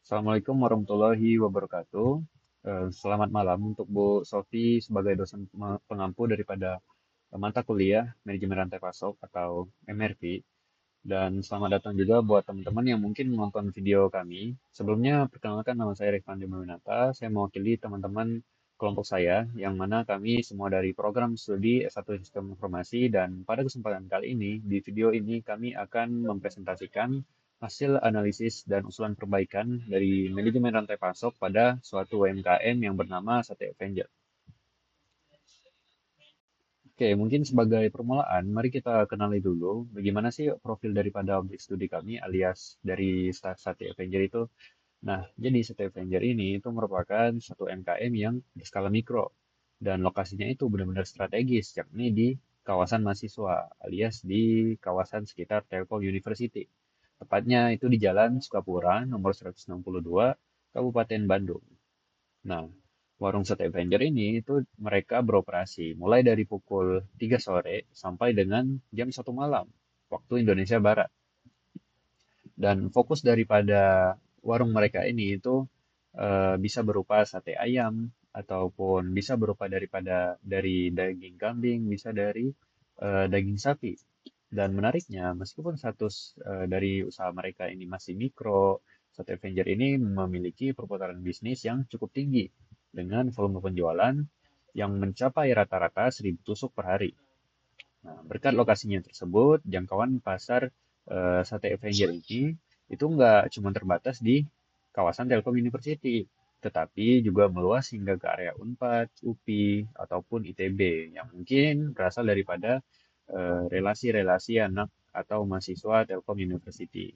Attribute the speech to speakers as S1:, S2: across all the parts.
S1: Assalamualaikum warahmatullahi wabarakatuh. Selamat malam untuk Bu Sofi sebagai dosen pengampu daripada mata kuliah Manajemen Rantai Pasok atau MRP. Dan selamat datang juga buat teman-teman yang mungkin menonton video kami. Sebelumnya, perkenalkan nama saya Rifandi Mawinata. Saya mewakili teman-teman kelompok saya, yang mana kami semua dari program studi S1 Sistem Informasi. Dan pada kesempatan kali ini, di video ini kami akan mempresentasikan hasil analisis dan usulan perbaikan dari manajemen rantai pasok pada suatu UMKM yang bernama Sate Avenger. Oke, mungkin sebagai permulaan, mari kita kenali dulu bagaimana sih profil daripada objek studi kami alias dari Sate Avenger itu. Nah, jadi Sate Avenger ini itu merupakan satu UMKM yang berskala mikro dan lokasinya itu benar-benar strategis, yakni di kawasan mahasiswa alias di kawasan sekitar Telkom University. Tepatnya itu di Jalan Sukapura nomor 162, Kabupaten Bandung. Nah, warung Sate Avenger ini itu mereka beroperasi mulai dari pukul 3 sore sampai dengan jam 1 malam waktu Indonesia Barat. Dan fokus daripada warung mereka ini itu bisa berupa sate ayam ataupun bisa berupa dari daging kambing, bisa dari daging sapi. Dan menariknya, meskipun status dari usaha mereka ini masih mikro, Sate Avenger ini memiliki perputaran bisnis yang cukup tinggi dengan volume penjualan yang mencapai rata-rata 1.000 tusuk per hari. Nah, berkat lokasinya tersebut, jangkauan pasar Sate Avenger ini itu nggak cuma terbatas di kawasan Telkom University, tetapi juga meluas hingga ke area Unpad, UPI, ataupun ITB yang mungkin berasal daripada relasi-relasi anak atau mahasiswa Telkom University.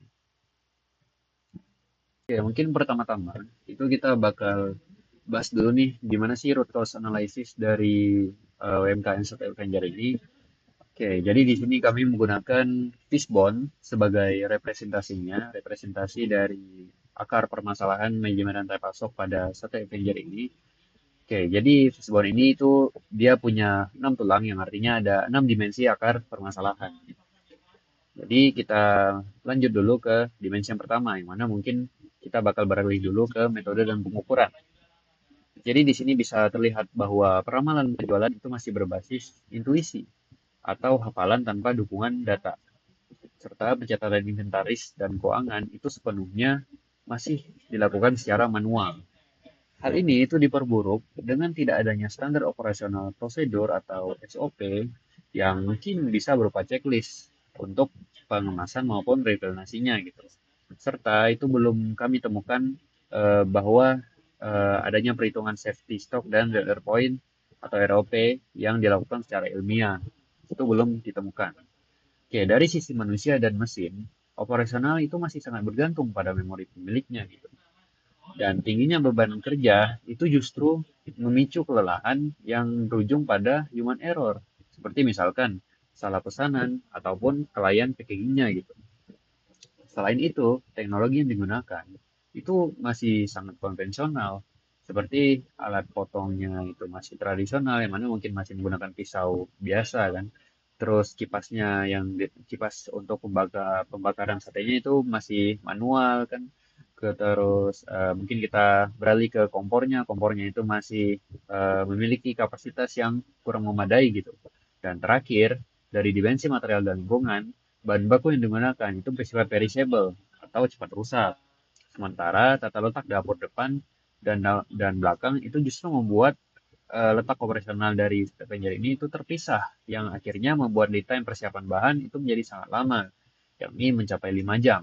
S1: Oke, mungkin pertama-tama itu kita bakal bahas dulu nih gimana sih root cause analysis dari UMKM Sate Avenger ini. Oke, jadi di sini kami menggunakan fishbone sebagai representasinya, representasi dari akar permasalahan manajemen rantai pasok pada Sate Avenger ini. Oke, jadi fishbone ini itu dia punya 6 tulang yang artinya ada 6 dimensi akar permasalahan. Jadi kita lanjut dulu ke dimensi yang pertama, yang mana mungkin kita bakal beralih dulu ke metode dan pengukuran. Jadi di sini bisa terlihat bahwa peramalan penjualan itu masih berbasis intuisi atau hafalan tanpa dukungan data, serta pencatatan inventaris dan keuangan itu sepenuhnya masih dilakukan secara manual. Hal ini itu diperburuk dengan tidak adanya standar operasional prosedur atau SOP yang mungkin bisa berupa checklist untuk pengemasan maupun replenasinya gitu. Serta itu belum kami temukan bahwa adanya perhitungan safety stock dan order point atau ROP yang dilakukan secara ilmiah. Itu belum ditemukan. Oke, dari sisi manusia dan mesin, operasional itu masih sangat bergantung pada memori pemiliknya gitu. Dan tingginya beban kerja itu justru memicu kelelahan yang berujung pada human error. Seperti misalkan salah pesanan ataupun klien packagingnya gitu. Selain itu, teknologi yang digunakan itu masih sangat konvensional. Seperti alat potongnya itu masih tradisional, yang mana mungkin masih menggunakan pisau biasa kan. Terus kipasnya kipas untuk pembakaran satenya itu masih manual kan. Terus mungkin kita beralih ke kompornya. Kompornya itu masih memiliki kapasitas yang kurang memadai gitu. Dan terakhir, dari dimensi material dan lingkungan, bahan baku yang digunakan itu bersifat perishable atau cepat rusak. Sementara tata letak dapur depan dan belakang itu justru membuat letak operasional dari Avenger ini itu terpisah, yang akhirnya membuat lead time persiapan bahan itu menjadi sangat lama, yakni mencapai 5 jam.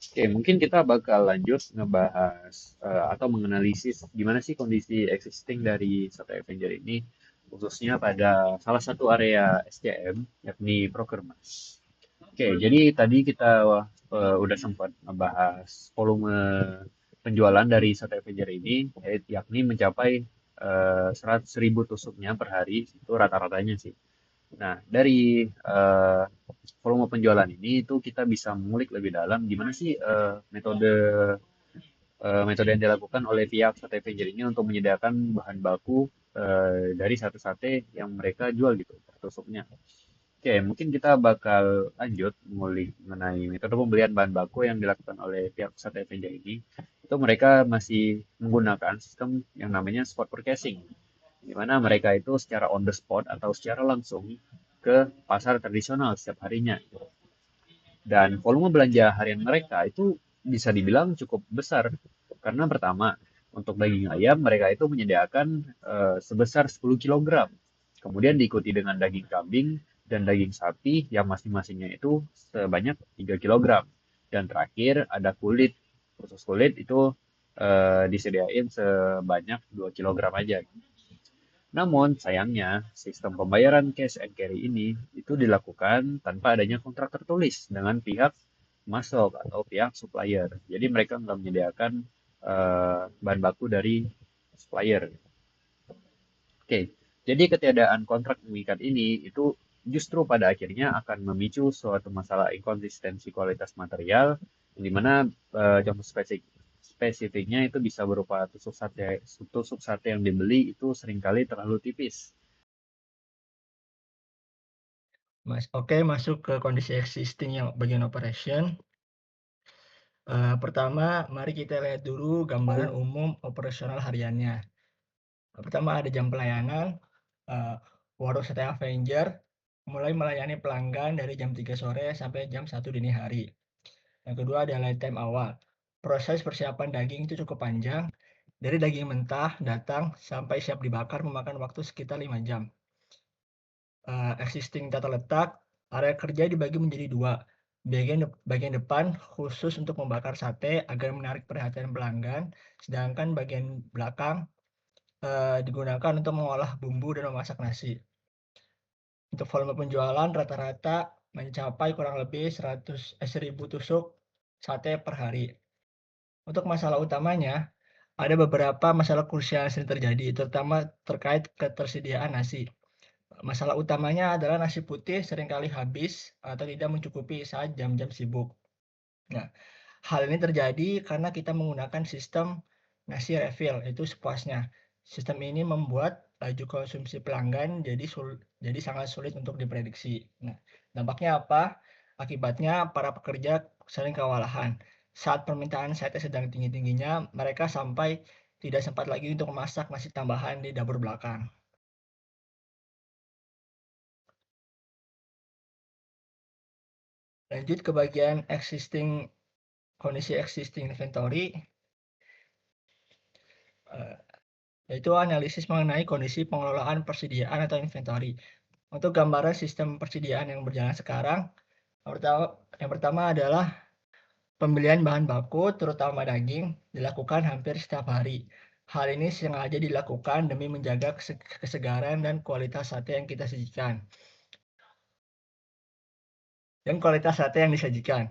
S1: Oke, mungkin kita bakal lanjut ngebahas atau menganalisis gimana sih kondisi existing dari satu Avenger ini, khususnya pada salah satu area SCM, yakni procurement. Oke, jadi tadi kita udah sempat ngebahas volume penjualan dari satu Avenger ini, yakni mencapai 100.000 tusuknya per hari, itu rata-ratanya sih. Nah, dari volume penjualan ini itu kita bisa mengulik lebih dalam gimana sih metode yang dilakukan oleh pihak sate Avenger ini untuk menyediakan bahan baku dari sate-sate yang mereka jual gitu per tusuknya. Oke, mungkin kita bakal lanjut ngulik mengenai metode pembelian bahan baku yang dilakukan oleh pihak Pusat FNJ ini. Itu mereka masih menggunakan sistem yang namanya spot purchasing, di mana mereka itu secara on the spot atau secara langsung ke pasar tradisional setiap harinya. Dan volume belanja harian mereka itu bisa dibilang cukup besar. Karena pertama, untuk daging ayam mereka itu menyediakan sebesar 10 kilogram. Kemudian diikuti dengan daging kambing dan daging sapi yang masing-masingnya itu sebanyak 3 kilogram. Dan terakhir ada kulit. Khusus kulit itu disediain sebanyak 2 kilogram aja. Namun, sayangnya, sistem pembayaran cash and carry ini itu dilakukan tanpa adanya kontrak tertulis dengan pihak masuk atau pihak supplier. Jadi mereka nggak menyediakan bahan baku dari supplier. Oke, jadi ketiadaan kontrak mengikat ini itu justru pada akhirnya akan memicu suatu masalah inkonsistensi kualitas material, di mana contoh spesifiknya itu bisa berupa tusuk sate yang dibeli itu seringkali terlalu tipis.
S2: Oke, masuk ke kondisi existing yang bagian operation. Pertama, mari kita lihat dulu gambaran umum operasional hariannya. Pertama ada jam pelayanan, eee, warung sate Avenger mulai melayani pelanggan dari jam 3 sore sampai jam 1 dini hari. Yang kedua ada line time awal. Proses persiapan daging itu cukup panjang, dari daging mentah datang sampai siap dibakar memakan waktu sekitar 5 jam. Existing tata letak, area kerja dibagi menjadi dua. Bagian depan khusus untuk membakar sate agar menarik perhatian pelanggan, sedangkan bagian belakang digunakan untuk mengolah bumbu dan memasak nasi. Untuk volume penjualan rata-rata mencapai kurang lebih 1.000 tusuk sate per hari. Untuk masalah utamanya, ada beberapa masalah krusial yang sering terjadi, terutama terkait ketersediaan nasi. Masalah utamanya adalah nasi putih seringkali habis atau tidak mencukupi saat jam-jam sibuk. Nah, hal ini terjadi karena kita menggunakan sistem nasi refill, itu sepuasnya. Sistem ini membuat laju konsumsi pelanggan jadi sangat sulit untuk diprediksi. Nah, dampaknya apa? Akibatnya para pekerja sering kewalahan. Saat permintaan sate sedang tinggi-tingginya, mereka sampai tidak sempat lagi untuk memasak nasi tambahan di dapur belakang. Lanjut ke bagian kondisi existing inventory, eee, yaitu analisis mengenai kondisi pengelolaan persediaan atau inventory. Untuk gambaran sistem persediaan yang berjalan sekarang, pertama yang pertama adalah pembelian bahan baku, terutama daging, dilakukan hampir setiap hari. Hal ini sengaja dilakukan demi menjaga kesegaran dan kualitas sate yang kita sajikan disajikan.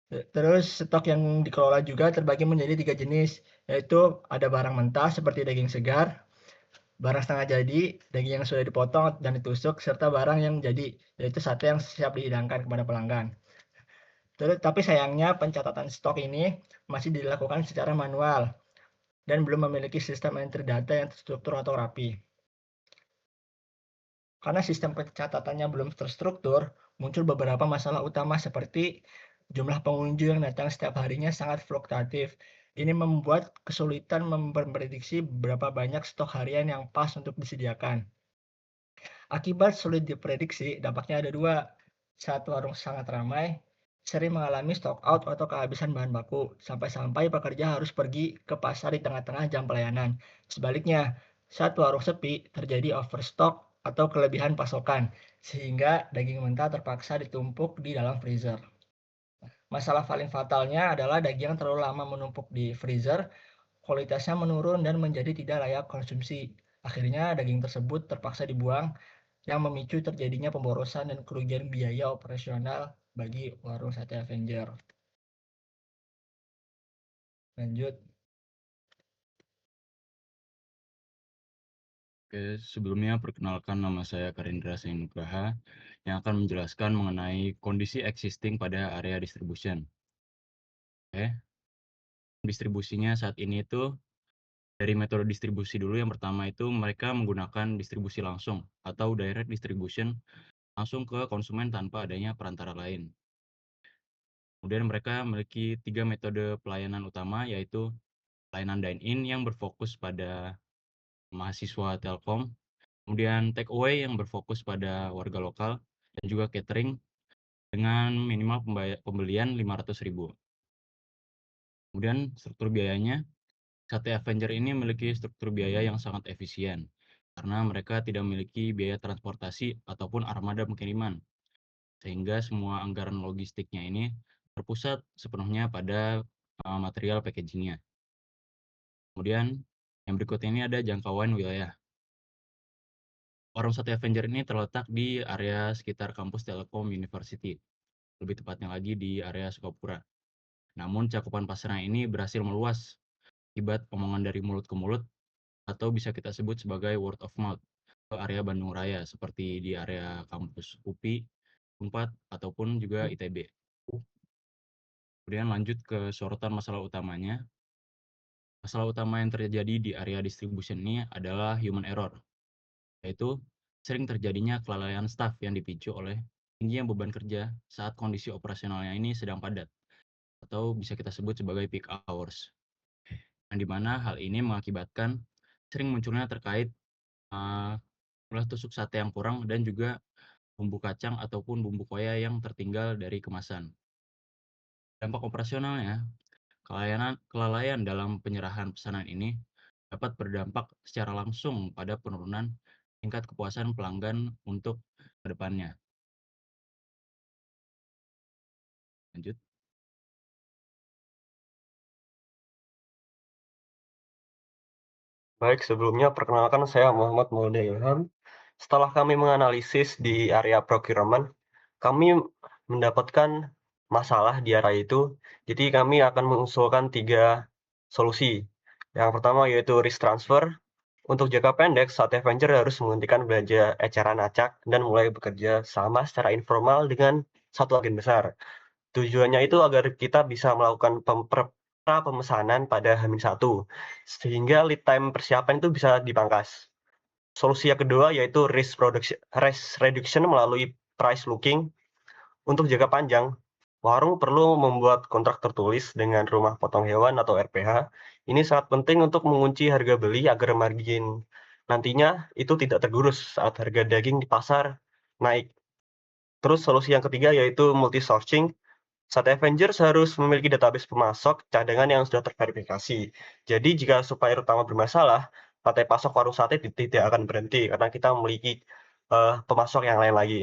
S2: Terus stok yang dikelola juga terbagi menjadi 3 jenis, yaitu ada barang mentah seperti daging segar, barang setengah jadi, daging yang sudah dipotong dan ditusuk, serta barang yang jadi, yaitu sate yang siap dihidangkan kepada pelanggan. Tapi sayangnya pencatatan stok ini masih dilakukan secara manual dan belum memiliki sistem entry data yang terstruktur atau rapi. Karena sistem pencatatannya belum terstruktur, muncul beberapa masalah utama seperti jumlah pengunjung yang datang setiap harinya sangat fluktuatif. Ini membuat kesulitan memprediksi berapa banyak stok harian yang pas untuk disediakan. Akibat sulit diprediksi, dampaknya ada dua. Saat warung sangat ramai, sering mengalami stock out atau kehabisan bahan baku, sampai-sampai pekerja harus pergi ke pasar di tengah-tengah jam pelayanan. Sebaliknya, saat warung sepi, terjadi overstock atau kelebihan pasokan, sehingga daging mentah terpaksa ditumpuk di dalam freezer. Masalah paling fatalnya adalah daging yang terlalu lama menumpuk di freezer, kualitasnya menurun dan menjadi tidak layak konsumsi. Akhirnya daging tersebut terpaksa dibuang yang memicu terjadinya pemborosan dan kerugian biaya operasional bagi warung sate Avenger. Lanjut.
S3: Oke, sebelumnya perkenalkan nama saya Karindra Nugraha yang akan menjelaskan mengenai kondisi existing pada area distribution. Oke, distribusinya saat ini itu dari metode distribusi dulu. Yang pertama itu mereka menggunakan distribusi langsung atau direct distribution langsung ke konsumen tanpa adanya perantara lain. Kemudian mereka memiliki 3 metode pelayanan utama, yaitu pelayanan dine-in yang berfokus pada mahasiswa Telkom, kemudian take away yang berfokus pada warga lokal, dan juga catering dengan minimal pembelian 500.000. Kemudian struktur biayanya, Sate Avenger ini memiliki struktur biaya yang sangat efisien karena mereka tidak memiliki biaya transportasi ataupun armada pengiriman, sehingga semua anggaran logistiknya ini terpusat sepenuhnya pada material packagingnya. Kemudian yang berikut ini ada jangkauan wilayah. Warung Sate Avenger ini terletak di area sekitar kampus Telkom University, lebih tepatnya lagi di area Sukapura. Namun cakupan pasarnya ini berhasil meluas akibat omongan dari mulut ke mulut atau bisa kita sebut sebagai word of mouth ke area Bandung Raya seperti di area kampus UPI, UNPAD, ataupun juga ITB. Kemudian lanjut ke sorotan masalah utamanya. Masalah utama yang terjadi di area distribution ini adalah human error, yaitu sering terjadinya kelalaian staf yang dipicu oleh tingginya beban kerja saat kondisi operasionalnya ini sedang padat, atau bisa kita sebut sebagai peak hours. Yang dimana hal ini mengakibatkan sering munculnya terkait jumlah tusuk sate yang kurang dan juga bumbu kacang ataupun bumbu koya yang tertinggal dari kemasan. Dampak operasionalnya, kelalaian dalam penyerahan pesanan ini dapat berdampak secara langsung pada penurunan tingkat kepuasan pelanggan untuk kedepannya. Lanjut.
S4: Baik, sebelumnya perkenalkan saya Muhammad Maulida Ilham. Setelah kami menganalisis di area procurement, kami mendapatkan masalah di area itu. Jadi kami akan mengusulkan 3 solusi. Yang pertama yaitu risk transfer. Untuk jangka pendek, Sate Avenger harus menghentikan belanja eceran acak dan mulai bekerja sama secara informal dengan satu agen besar. Tujuannya itu agar kita bisa melakukan pemesanan pada H-1, sehingga lead time persiapan itu bisa dipangkas. Solusi yang kedua yaitu risk reduction melalui price looking. Untuk jangka panjang, warung perlu membuat kontrak tertulis dengan rumah potong hewan atau RPH. Ini sangat penting untuk mengunci harga beli agar margin nantinya itu tidak tergerus saat harga daging di pasar naik. Terus solusi yang ketiga yaitu multi-sourcing. Sate Avengers harus memiliki database pemasok cadangan yang sudah terverifikasi. Jadi jika supplier utama bermasalah, rantai pasok warung sate tidak akan berhenti karena kita memiliki pemasok yang lain lagi.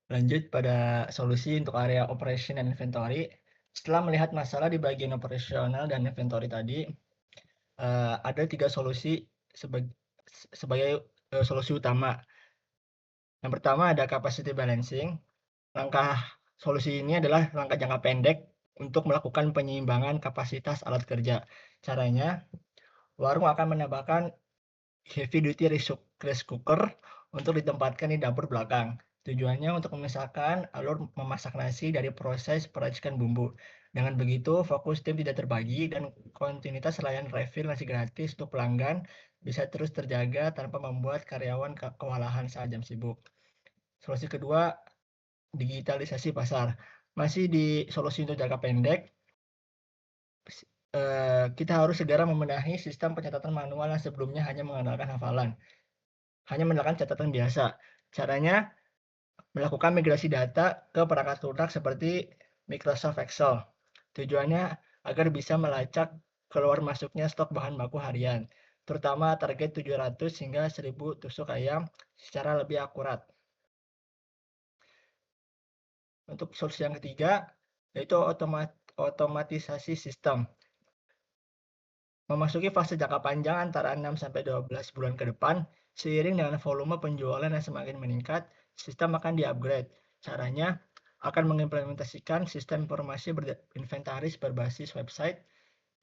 S2: Lanjut pada solusi untuk area operation dan inventory. Setelah melihat masalah di bagian operasional dan inventory tadi, ada 3 solusi sebagai solusi utama. Yang pertama ada capacity balancing. Solusi ini adalah langkah jangka pendek untuk melakukan penyeimbangan kapasitas alat kerja. Caranya, warung akan menambahkan heavy duty rice cooker untuk ditempatkan di dapur belakang. Tujuannya untuk memisahkan alur memasak nasi dari proses peracikan bumbu. Dengan begitu, fokus tim tidak terbagi dan kontinuitas layanan refill nasi gratis untuk pelanggan bisa terus terjaga tanpa membuat karyawan kewalahan saat jam sibuk. Solusi kedua, digitalisasi pasar. Masih di solusi untuk jangka pendek, kita harus segera membenahi sistem pencatatan manual yang sebelumnya hanya mengandalkan hafalan. Hanya mengandalkan catatan biasa. Caranya melakukan migrasi data ke perangkat lunak seperti Microsoft Excel. Tujuannya agar bisa melacak keluar masuknya stok bahan baku harian, terutama target 700 hingga 1000 tusuk ayam secara lebih akurat. Untuk solusi yang ketiga, yaitu otomatisasi sistem. Memasuki fase jangka panjang antara 6-12 bulan ke depan, seiring dengan volume penjualan yang semakin meningkat, sistem akan di-upgrade. Caranya akan mengimplementasikan sistem informasi inventaris berbasis website,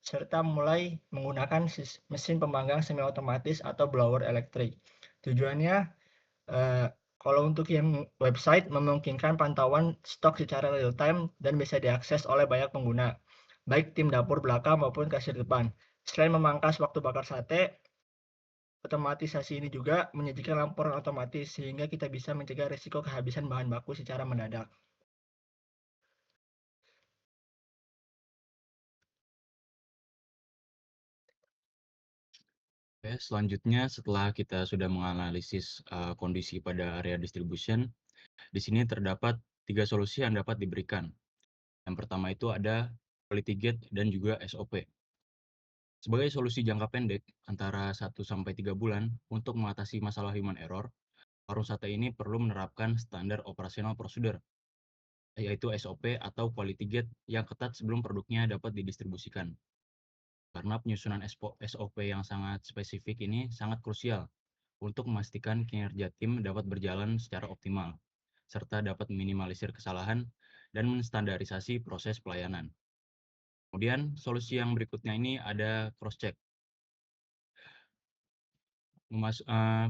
S2: serta mulai menggunakan mesin pemanggang semi otomatis atau blower elektrik. Tujuannya Kalau untuk yang website memungkinkan pantauan stok secara real time dan bisa diakses oleh banyak pengguna, baik tim dapur belakang maupun kasir depan. Selain memangkas waktu bakar sate, otomatisasi ini juga menyajikan laporan otomatis sehingga kita bisa mencegah risiko kehabisan bahan baku secara mendadak.
S3: Oke, selanjutnya setelah kita sudah menganalisis kondisi pada area distribution, di sini terdapat 3 solusi yang dapat diberikan. Yang pertama itu ada quality gate dan juga SOP. Sebagai solusi jangka pendek antara 1-3 bulan untuk mengatasi masalah human error, warung sate ini perlu menerapkan standar operasional prosedur, yaitu SOP atau quality gate yang ketat sebelum produknya dapat didistribusikan. Karena penyusunan SOP yang sangat spesifik ini sangat krusial untuk memastikan kinerja tim dapat berjalan secara optimal, serta dapat meminimalisir kesalahan dan menstandarisasi proses pelayanan. Kemudian, solusi yang berikutnya ini ada cross-check.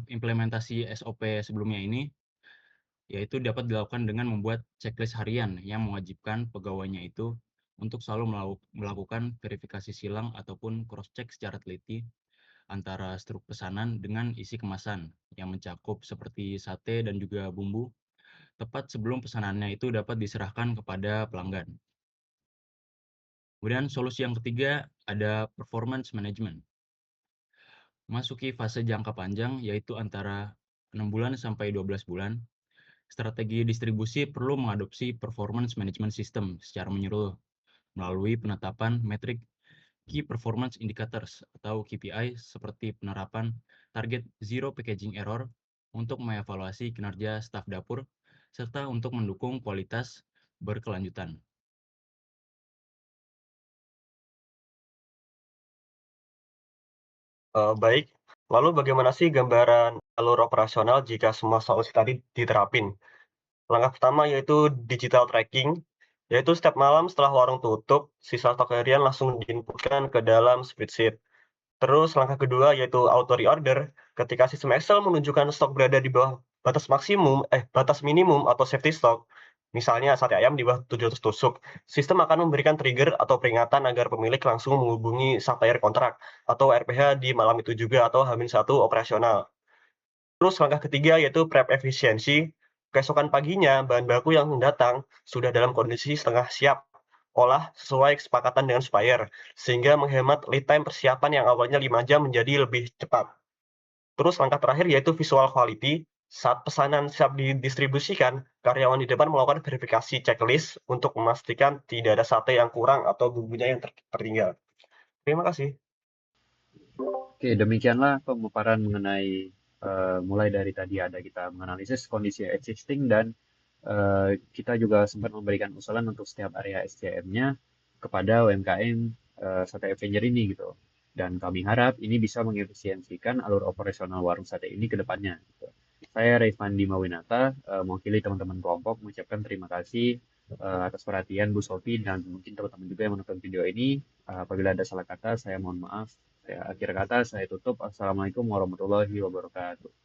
S3: Implementasi SOP sebelumnya ini yaitu dapat dilakukan dengan membuat checklist harian yang mewajibkan pegawainya itu untuk selalu melakukan verifikasi silang ataupun cross-check secara teliti antara struk pesanan dengan isi kemasan yang mencakup seperti sate dan juga bumbu tepat sebelum pesanannya itu dapat diserahkan kepada pelanggan. Kemudian solusi yang ketiga ada performance management. Masuki fase jangka panjang yaitu antara 6 bulan sampai 12 bulan, strategi distribusi perlu mengadopsi performance management system secara menyeluruh melalui penetapan metrik Key Performance Indicators atau KPI seperti penerapan target Zero Packaging Error untuk mengevaluasi kinerja staf dapur serta untuk mendukung kualitas berkelanjutan.
S4: Baik, lalu bagaimana sih gambaran alur operasional jika semua solusi tadi diterapin? Langkah pertama yaitu digital tracking, yaitu setiap malam setelah warung tutup, sisa stok harian langsung diinputkan ke dalam spreadsheet. Terus langkah kedua yaitu auto reorder, ketika sistem Excel menunjukkan stok berada di bawah batas minimum atau safety stock, misalnya sate ayam di bawah 700 tusuk, sistem akan memberikan trigger atau peringatan agar pemilik langsung menghubungi supplier kontrak atau RPH di malam itu juga atau H-1 operasional. Terus langkah ketiga yaitu prep efisiensi, keesokan paginya bahan baku yang datang sudah dalam kondisi setengah siap, olah sesuai kesepakatan dengan supplier, sehingga menghemat lead time persiapan yang awalnya 5 jam menjadi lebih cepat. Terus langkah terakhir yaitu visual quality, saat pesanan siap didistribusikan, karyawan di depan melakukan verifikasi checklist untuk memastikan tidak ada sate yang kurang atau bumbunya yang tertinggal. Terima kasih.
S1: Oke, demikianlah pemaparan mengenai mulai dari tadi ada kita menganalisis kondisi existing dan kita juga sempat memberikan usulan untuk setiap area SCM-nya kepada UMKM Sate Avenger ini gitu. Dan kami harap ini bisa mengefisiensikan alur operasional warung sate ini ke depannya. Gitu. Saya Reifandi Mawinata, mewakili teman-teman kelompok mengucapkan terima kasih atas perhatian Bu Sofi dan mungkin teman-teman juga yang menonton video ini. Apabila ada salah kata, saya mohon maaf. Akhir kata saya tutup. Assalamualaikum warahmatullahi wabarakatuh.